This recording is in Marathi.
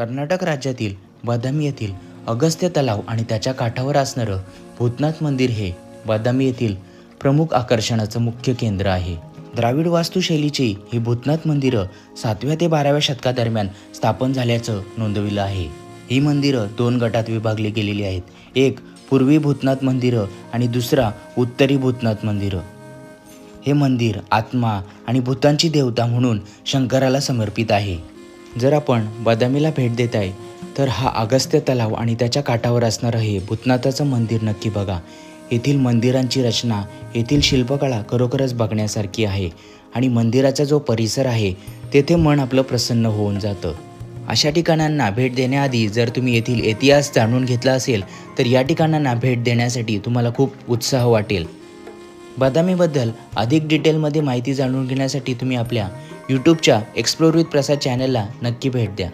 कर्नाटक राज्यातील बदामी येथील अगस्त्य तलाव आणि त्याच्या काठावर असणारं भूतनाथ मंदिर हे बदामी येथील प्रमुख आकर्षणाचं मुख्य केंद्र आहे. द्राविड वास्तुशैलीची ही भूतनाथ मंदिरं 7व्या ते 12व्या शतकादरम्यान स्थापन झाल्याचं नोंदविलं आहे. ही मंदिरं 2 गटात विभागली गेलेली आहेत. एक पूर्वी भूतनाथ मंदिरं आणि दुसरा उत्तरी भूतनाथ मंदिरं. हे मंदिर आत्मा आणि भूतांची देवता म्हणून शंकराला समर्पित आहे. जर आपण बदामीला भेट देत आहे तर हा अगस्त्य तलाव आणि त्याच्या काठावर असणारं हे भूतनाथाचं मंदिर नक्की बघा. येथील मंदिरांची रचना, येथील शिल्पकला खरोखरच बघण्यासारखी आहे आणि मंदिराचा जो परिसर आहे तेथे मन आपलं प्रसन्न होऊन जातं. अशा ठिकाणांना भेट देण्याआधी जर तुम्ही येथील इतिहास जाणून घेतला असेल तर या ठिकाणांना भेट देण्यासाठी तुम्हाला खूप उत्साह वाटेल. बदामीबद्दल अधिक डिटेलमध्ये माहिती जाणून घेण्यासाठी तुम्ही आपल्या यूट्यूबच्या एक्सप्लोर विथ प्रसाद चॅनलला नक्की भेट द्या.